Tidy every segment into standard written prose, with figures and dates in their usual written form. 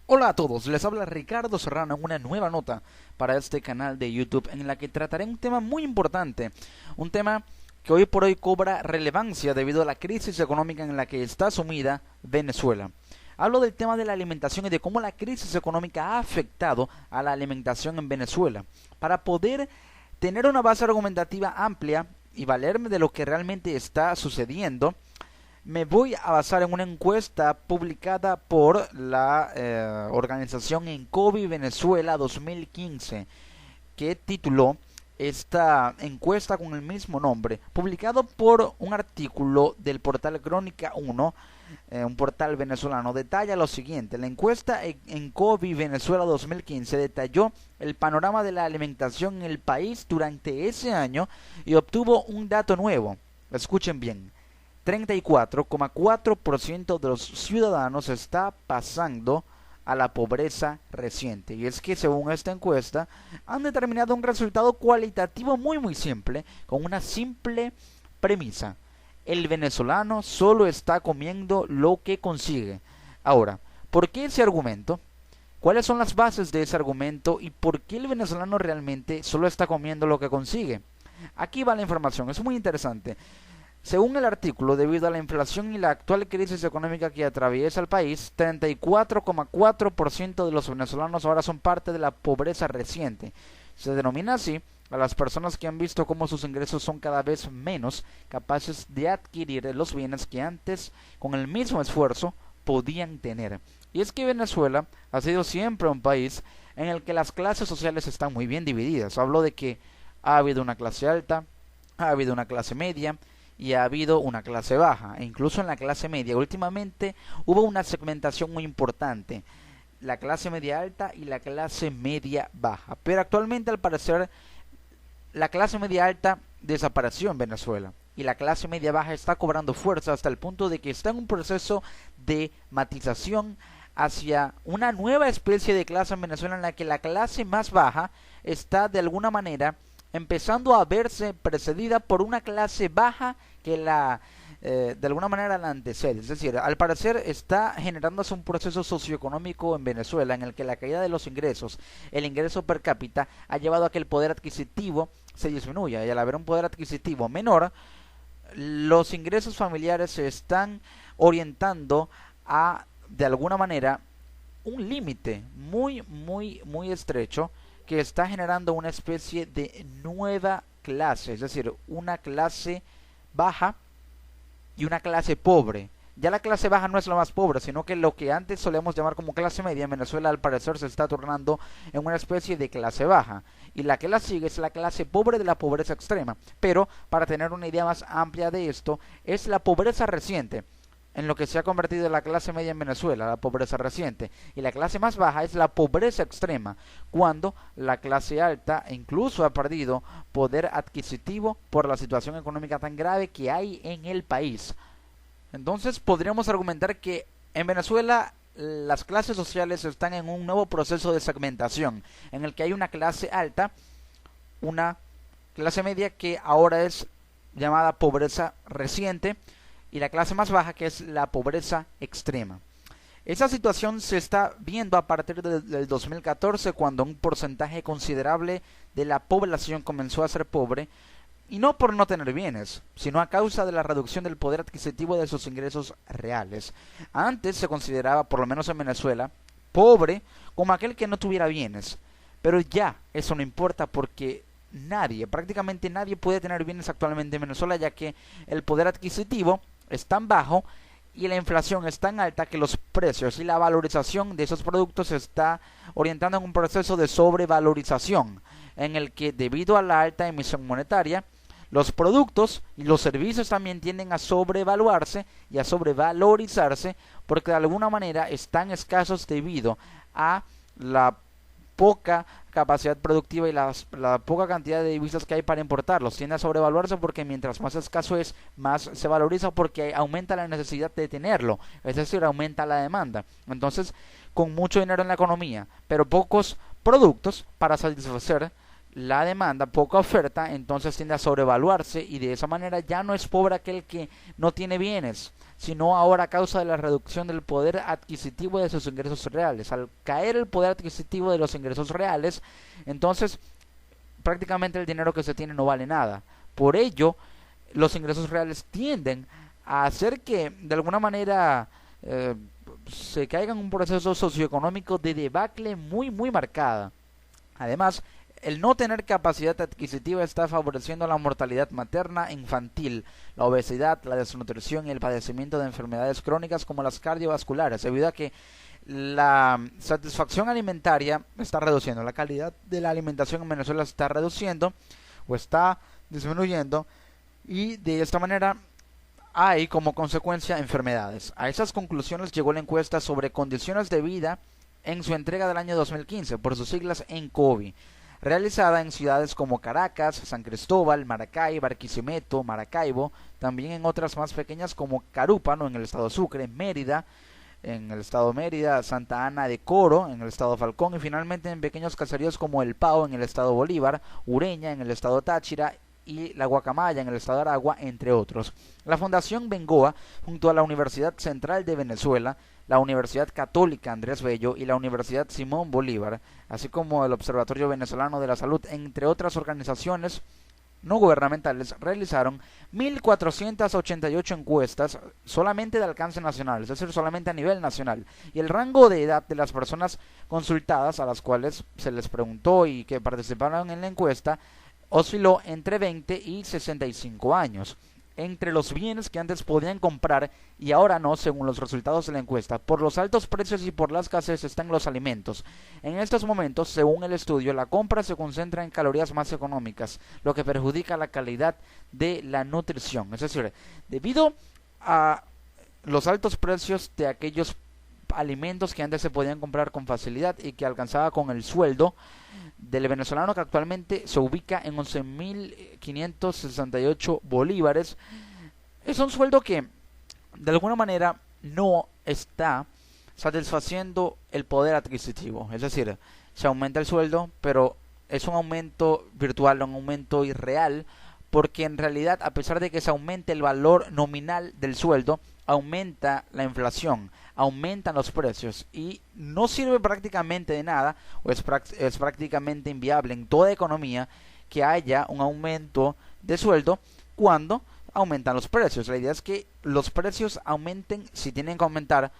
Hola a todos, les habla Ricardo Serrano en una nueva nota para este canal de YouTube en la que trataré un tema muy importante, un tema que hoy por hoy cobra relevancia debido a la crisis económica en la que está sumida Venezuela. Hablo del tema de la alimentación y de cómo la crisis económica ha afectado a la alimentación en Venezuela. Para poder tener una base argumentativa amplia y valerme de lo que realmente está sucediendo, me voy a basar en una encuesta publicada por la organización Encovi Venezuela 2015, que tituló esta encuesta con el mismo nombre, publicado por un artículo del portal Crónica 1, un portal venezolano. Detalla lo siguiente: la encuesta Encovi Venezuela 2015 detalló el panorama de la alimentación en el país durante ese año y obtuvo un dato nuevo. Escuchen bien: 34,4% de los ciudadanos está pasando a la pobreza reciente. Y es que según esta encuesta han determinado un resultado cualitativo muy simple, con una simple premisa: el venezolano solo está comiendo lo que consigue. Ahora, ¿por qué ese argumento? ¿Cuáles son las bases de ese argumento y por qué el venezolano realmente solo está comiendo lo que consigue? Aquí va la información, es muy interesante. Según el artículo, debido a la inflación y la actual crisis económica que atraviesa el país, 34,4% de los venezolanos ahora son parte de la pobreza reciente. Se denomina así a las personas que han visto cómo sus ingresos son cada vez menos capaces de adquirir los bienes que antes, con el mismo esfuerzo, podían tener. Y es que Venezuela ha sido siempre un país en el que las clases sociales están muy bien divididas. Hablo de que ha habido una clase alta, ha habido una clase media y ha habido una clase baja. E incluso en la clase media últimamente hubo una segmentación muy importante: la clase media alta y la clase media baja. Pero actualmente, al parecer, la clase media alta desapareció en Venezuela y la clase media baja está cobrando fuerza hasta el punto de que está en un proceso de matización hacia una nueva especie de clase en Venezuela, en la que la clase más baja está de alguna manera empezando a verse precedida por una clase baja que de alguna manera la antecede. Es decir, al parecer está generándose un proceso socioeconómico en Venezuela en el que la caída de los ingresos, el ingreso per cápita, ha llevado a que el poder adquisitivo se disminuya, y al haber un poder adquisitivo menor, los ingresos familiares se están orientando a, de alguna manera, un límite muy estrecho, que está generando una especie de nueva clase, es decir, una clase baja y una clase pobre. Ya la clase baja no es la más pobre, sino que lo que antes solemos llamar como clase media en Venezuela, al parecer, se está tornando en una especie de clase baja. Y la que la sigue es la clase pobre de la pobreza extrema. Pero, para tener una idea más amplia de esto, es la pobreza reciente en lo que se ha convertido en la clase media en Venezuela, la pobreza reciente. Y la clase más baja es la pobreza extrema, cuando la clase alta incluso ha perdido poder adquisitivo por la situación económica tan grave que hay en el país. Entonces podríamos argumentar que en Venezuela las clases sociales están en un nuevo proceso de segmentación, en el que hay una clase alta, una clase media que ahora es llamada pobreza reciente, y la clase más baja, que es la pobreza extrema. Esa situación se está viendo a partir del 2014, cuando un porcentaje considerable de la población comenzó a ser pobre, y no por no tener bienes, sino a causa de la reducción del poder adquisitivo de sus ingresos reales. Antes se consideraba, por lo menos en Venezuela, pobre como aquel que no tuviera bienes, pero ya eso no importa, porque prácticamente nadie puede tener bienes actualmente en Venezuela, ya que el poder adquisitivo es tan bajo y la inflación es tan alta que los precios y la valorización de esos productos se está orientando en un proceso de sobrevalorización, en el que, debido a la alta emisión monetaria, los productos y los servicios también tienden a sobrevaluarse y a sobrevalorizarse, porque de alguna manera están escasos debido a la poca capacidad productiva y la poca cantidad de divisas que hay para importarlos. Tiende a sobrevaluarse porque mientras más escaso es, más se valoriza, porque aumenta la necesidad de tenerlo, es decir, aumenta la demanda. Entonces, con mucho dinero en la economía, pero pocos productos para satisfacer la demanda, poca oferta, entonces tiende a sobrevaluarse y de esa manera ya no es pobre aquel que no tiene bienes, sino ahora a causa de la reducción del poder adquisitivo de sus ingresos reales. Al caer el poder adquisitivo de los ingresos reales, entonces prácticamente el dinero que se tiene no vale nada. Por ello, los ingresos reales tienden a hacer que de alguna manera se caiga en un proceso socioeconómico de debacle muy marcada. Además, el no tener capacidad adquisitiva está favoreciendo la mortalidad materna e infantil, la obesidad, la desnutrición y el padecimiento de enfermedades crónicas como las cardiovasculares, debido a que la satisfacción alimentaria está reduciendo, la calidad de la alimentación en Venezuela está reduciendo o está disminuyendo, y de esta manera hay como consecuencia enfermedades. A esas conclusiones llegó la encuesta sobre condiciones de vida en su entrega del año 2015, por sus siglas ENCOVI, realizada en ciudades como Caracas, San Cristóbal, Maracay, Barquisimeto, Maracaibo, también en otras más pequeñas como Carúpano en el estado Sucre, Mérida en el estado Mérida, Santa Ana de Coro en el estado Falcón y finalmente en pequeños caseríos como El Pao en el estado Bolívar, Ureña en el estado Táchira y La Guacamaya en el estado de Aragua, entre otros. La Fundación Bengoa, junto a la Universidad Central de Venezuela, la Universidad Católica Andrés Bello y la Universidad Simón Bolívar, así como el Observatorio Venezolano de la Salud, entre otras organizaciones no gubernamentales, realizaron 1.488 encuestas solamente de alcance nacional, es decir, solamente a nivel nacional, y el rango de edad de las personas consultadas, a las cuales se les preguntó y que participaron en la encuesta, osciló entre 20 y 65 años. Entre los bienes que antes podían comprar y ahora no, según los resultados de la encuesta, por los altos precios y por la escasez, están los alimentos. En estos momentos, según el estudio, la compra se concentra en calorías más económicas, lo que perjudica la calidad de la nutrición. Es decir, debido a los altos precios de aquellos alimentos que antes se podían comprar con facilidad y que alcanzaba con el sueldo del venezolano, que actualmente se ubica en 11.568 bolívares, es un sueldo que de alguna manera no está satisfaciendo el poder adquisitivo. Es decir, se aumenta el sueldo, pero es un aumento virtual, un aumento irreal, porque en realidad, a pesar de que se aumente el valor nominal del sueldo, aumenta la inflación, aumentan los precios y no sirve prácticamente de nada, o es prácticamente inviable en toda economía que haya un aumento de sueldo cuando aumentan los precios. La idea es que los precios aumenten, si tienen que aumentar,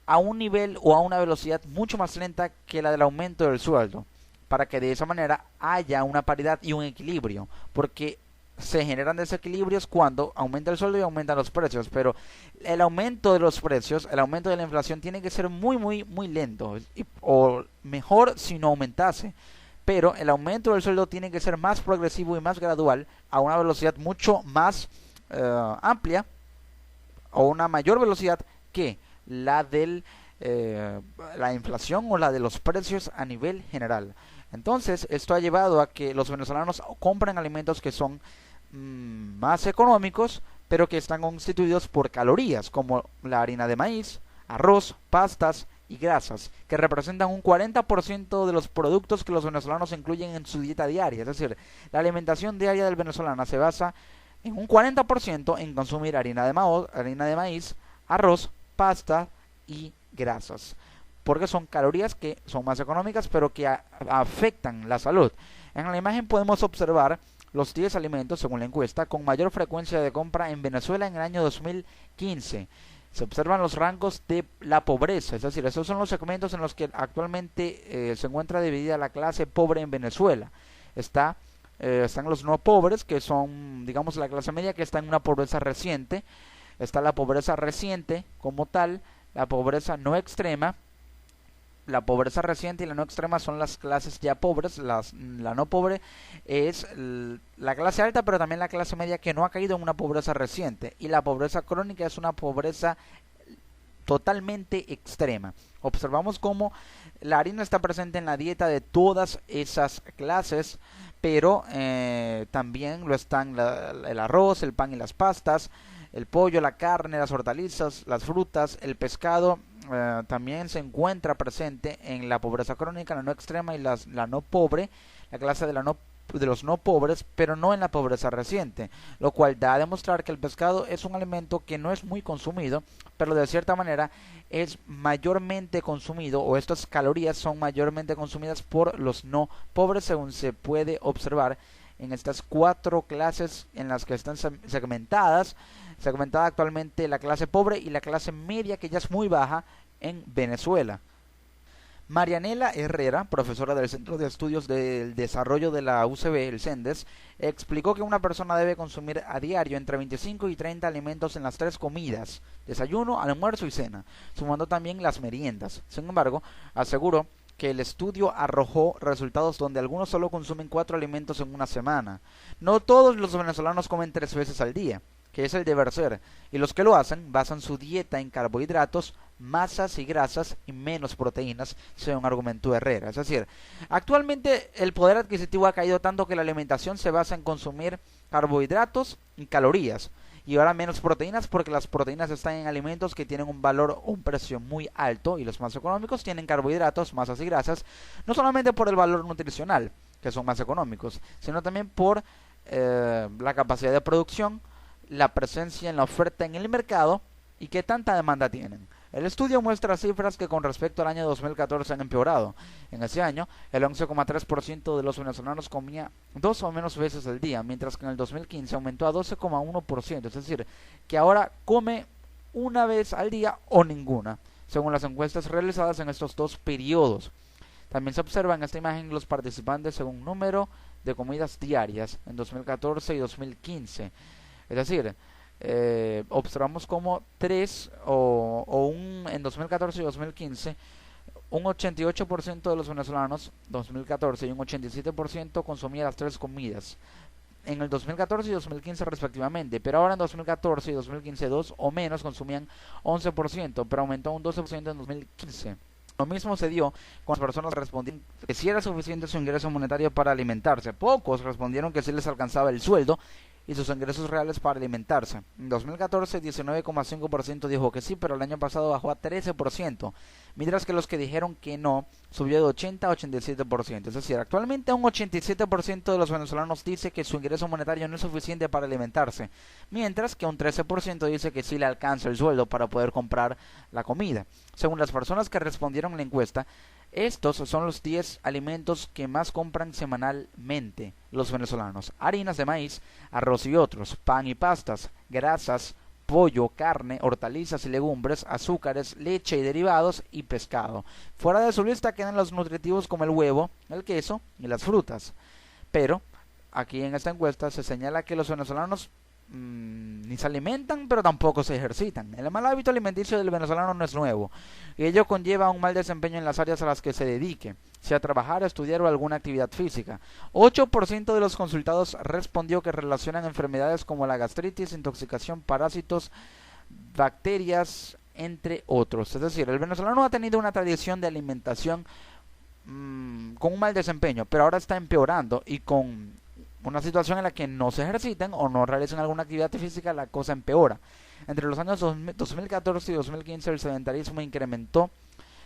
a un nivel o a una velocidad mucho más lenta que la del aumento del sueldo, para que de esa manera haya una paridad y un equilibrio, porque se generan desequilibrios cuando aumenta el sueldo y aumentan los precios, pero el aumento de los precios, el aumento de la inflación tiene que ser muy lento, o mejor si no aumentase, pero el aumento del sueldo tiene que ser más progresivo y más gradual, a una velocidad mucho más amplia, o una mayor velocidad que la de la inflación o la de los precios a nivel general. Entonces, esto ha llevado a que los venezolanos compren alimentos que son más económicos, pero que están constituidos por calorías, como la harina de maíz, arroz, pastas y grasas, que representan un 40% de los productos que los venezolanos incluyen en su dieta diaria. Es decir, la alimentación diaria del venezolano se basa en un 40% en consumir harina de maíz, arroz, pasta y grasas, porque son calorías que son más económicas, pero que afectan la salud. En la imagen podemos observar los 10 alimentos, según la encuesta, con mayor frecuencia de compra en Venezuela en el año 2015. Se observan los rangos de la pobreza, es decir, esos son los segmentos en los que actualmente se encuentra dividida la clase pobre en Venezuela. Están los no pobres, que son, digamos, la clase media, que está en una pobreza reciente. Está la pobreza reciente como tal, la pobreza no extrema. La pobreza reciente y la no extrema son las clases ya pobres. La no pobre es la clase alta, pero también la clase media que no ha caído en una pobreza reciente. Y la pobreza crónica es una pobreza totalmente extrema. Observamos cómo la harina está presente en la dieta de todas esas clases, pero también lo están el arroz, el pan y las pastas, el pollo, la carne, las hortalizas, las frutas, el pescado, también se encuentra presente en la pobreza crónica, la no extrema y la no pobre, la clase de los no pobres, pero no en la pobreza reciente, lo cual da a demostrar que el pescado es un alimento que no es muy consumido, pero de cierta manera es mayormente consumido, o estas calorías son mayormente consumidas por los no pobres, según se puede observar en estas 4 clases en las que están segmentada actualmente la clase pobre y la clase media, que ya es muy baja en Venezuela. Marianela Herrera, profesora del Centro de Estudios del Desarrollo de la UCB, el CENDES, explicó que una persona debe consumir a diario entre 25 y 30 alimentos en las 3 comidas, desayuno, almuerzo y cena, sumando también las meriendas. Sin embargo, aseguró que el estudio arrojó resultados donde algunos solo consumen 4 alimentos en una semana. No todos los venezolanos comen 3 veces al día, que es el deber ser, y los que lo hacen basan su dieta en carbohidratos, masas y grasas y menos proteínas, según argumentó Herrera. Es decir, actualmente el poder adquisitivo ha caído tanto que la alimentación se basa en consumir carbohidratos y calorías, y ahora menos proteínas, porque las proteínas están en alimentos que tienen un valor o un precio muy alto, y los más económicos tienen carbohidratos, masas y grasas, no solamente por el valor nutricional, que son más económicos, sino también por la capacidad de producción, la presencia en la oferta en el mercado y qué tanta demanda tienen. El estudio muestra cifras que con respecto al año 2014 han empeorado. En ese año, el 11,3% de los venezolanos comía 2 o menos veces al día, mientras que en el 2015 aumentó a 12,1%, es decir, que ahora come una vez al día o ninguna, según las encuestas realizadas en estos 2 periodos. También se observa en esta imagen los participantes según número de comidas diarias en 2014 y 2015. Es decir, observamos como en 2014 y 2015, un 88% de los venezolanos, 2014, y un 87% consumía las 3 comidas. En el 2014 y 2015 respectivamente, pero ahora en 2014 y 2015 2 o menos consumían 11%, pero aumentó un 12% en 2015. Lo mismo se dio con las personas que respondieron que si era suficiente su ingreso monetario para alimentarse. Pocos respondieron que sí les alcanzaba el sueldo y sus ingresos reales para alimentarse. En 2014, 19,5% dijo que sí, pero el año pasado bajó a 13%, mientras que los que dijeron que no subió de 80 a 87%. Es decir, actualmente un 87% de los venezolanos dice que su ingreso monetario no es suficiente para alimentarse, mientras que un 13% dice que sí le alcanza el sueldo para poder comprar la comida. Según las personas que respondieron en la encuesta, estos son los 10 alimentos que más compran semanalmente los venezolanos: harinas de maíz, arroz y otros, pan y pastas, grasas, pollo, carne, hortalizas y legumbres, azúcares, leche y derivados y pescado. Fuera de su lista quedan los nutritivos como el huevo, el queso y las frutas. Pero aquí en esta encuesta se señala que los venezolanos ni se alimentan, pero tampoco se ejercitan. El mal hábito alimenticio del venezolano no es nuevo, y ello conlleva un mal desempeño en las áreas a las que se dedique, sea trabajar, estudiar o alguna actividad física. 8% de los consultados respondió que relacionan enfermedades como la gastritis, intoxicación, parásitos, bacterias, entre otros. Es decir, el venezolano ha tenido una tradición de alimentación con un mal desempeño, pero ahora está empeorando, y con una situación en la que no se ejercitan o no realizan alguna actividad física, la cosa empeora. Entre los años 2014 y 2015 el sedentarismo incrementó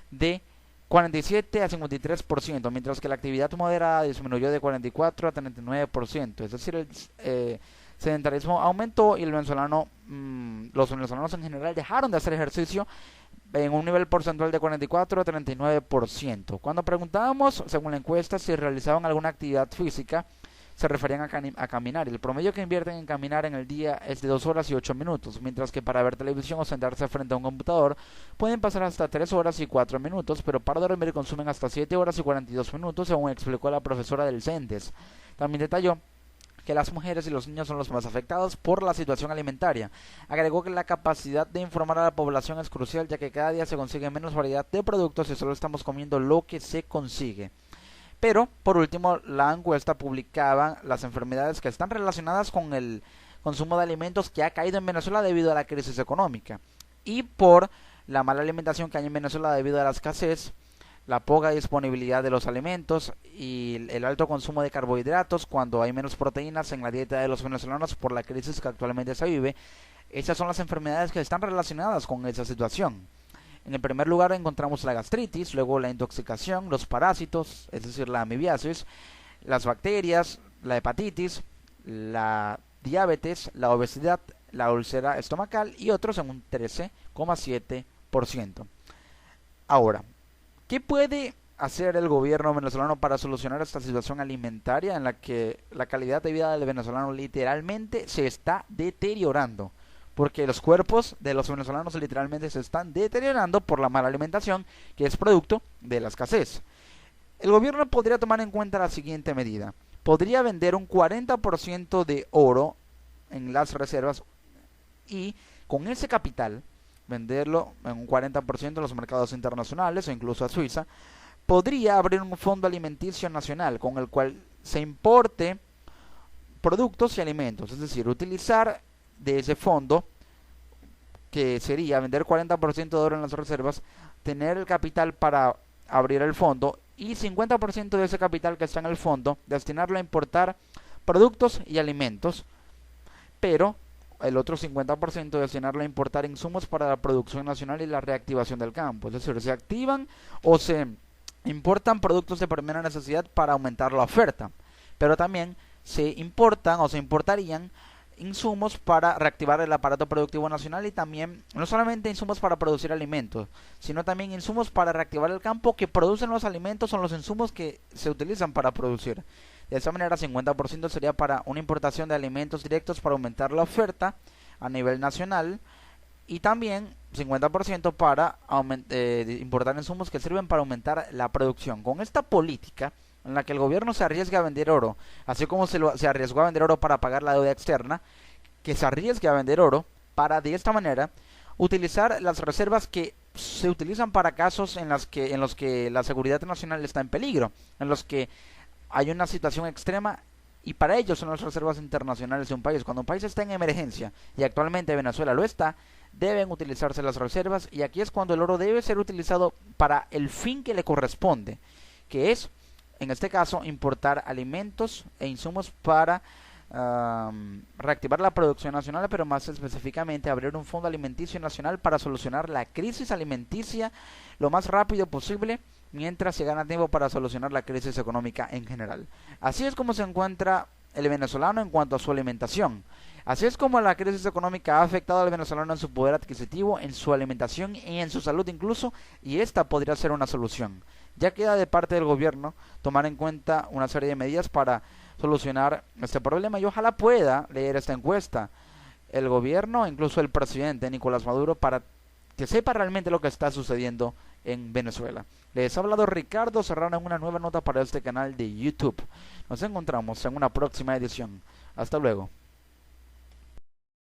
de 47 a 53%, mientras que la actividad moderada disminuyó de 44 a 39%. Es decir, el sedentarismo aumentó y los venezolanos en general dejaron de hacer ejercicio en un nivel porcentual de 44 a 39%. Cuando preguntábamos, según la encuesta, si realizaban alguna actividad física, se referían a caminar. El promedio que invierten en caminar en el día es de 2 horas y 8 minutos, mientras que para ver televisión o sentarse frente a un computador pueden pasar hasta 3 horas y 4 minutos, pero para dormir consumen hasta 7 horas y 42 minutos, según explicó la profesora del CENDES. También detalló que las mujeres y los niños son los más afectados por la situación alimentaria. Agregó que la capacidad de informar a la población es crucial, ya que cada día se consigue menos variedad de productos y solo estamos comiendo lo que se consigue. Pero, por último, la encuesta publicaba las enfermedades que están relacionadas con el consumo de alimentos que ha caído en Venezuela debido a la crisis económica y por la mala alimentación que hay en Venezuela debido a la escasez, la poca disponibilidad de los alimentos y el alto consumo de carbohidratos cuando hay menos proteínas en la dieta de los venezolanos por la crisis que actualmente se vive. Esas son las enfermedades que están relacionadas con esa situación. En el primer lugar encontramos la gastritis, luego la intoxicación, los parásitos, es decir, la amibiasis, las bacterias, la hepatitis, la diabetes, la obesidad, la úlcera estomacal y otros en un 13,7%. Ahora, ¿qué puede hacer el gobierno venezolano para solucionar esta situación alimentaria en la que la calidad de vida del venezolano literalmente se está deteriorando? Porque los cuerpos de los venezolanos literalmente se están deteriorando por la mala alimentación, que es producto de la escasez. El gobierno podría tomar en cuenta la siguiente medida. Podría vender un 40% de oro en las reservas y con ese capital venderlo en un 40% en los mercados internacionales o incluso a Suiza. Podría abrir un fondo alimenticio nacional con el cual se importe productos y alimentos, es decir, utilizar de ese fondo, que sería vender 40% de oro en las reservas, tener el capital para abrir el fondo y 50% de ese capital que está en el fondo destinarlo a importar productos y alimentos, pero el otro 50% destinarlo a importar insumos para la producción nacional y la reactivación del campo. Es decir, se activan o se importan productos de primera necesidad para aumentar la oferta, pero también se importan o se importarían insumos para reactivar el aparato productivo nacional y también no solamente insumos para producir alimentos, sino también insumos para reactivar el campo que producen los alimentos o los insumos que se utilizan para producir. De esa manera 50% sería para una importación de alimentos directos para aumentar la oferta a nivel nacional y también 50% para importar insumos que sirven para aumentar la producción. Con esta política en la que el gobierno se arriesga a vender oro, así como se arriesgó a vender oro para pagar la deuda externa, que se arriesgue a vender oro para de esta manera utilizar las reservas que se utilizan para casos en los que la seguridad nacional está en peligro, en los que hay una situación extrema, y para ello son las reservas internacionales de un país. Cuando un país está en emergencia, y actualmente Venezuela lo está, deben utilizarse las reservas, y aquí es cuando el oro debe ser utilizado para el fin que le corresponde, que es, en este caso, importar alimentos e insumos para reactivar la producción nacional, pero más específicamente abrir un fondo alimenticio nacional para solucionar la crisis alimenticia lo más rápido posible, mientras se gana tiempo para solucionar la crisis económica en general. Así es como se encuentra el venezolano en cuanto a su alimentación. Así es como la crisis económica ha afectado al venezolano en su poder adquisitivo, en su alimentación y en su salud incluso, y esta podría ser una solución. Ya queda de parte del gobierno tomar en cuenta una serie de medidas para solucionar este problema, y ojalá pueda leer esta encuesta el gobierno, incluso el presidente Nicolás Maduro, para que sepa realmente lo que está sucediendo en Venezuela. Les ha hablado Ricardo Serrano en una nueva nota para este canal de YouTube. Nos encontramos en una próxima edición. Hasta luego.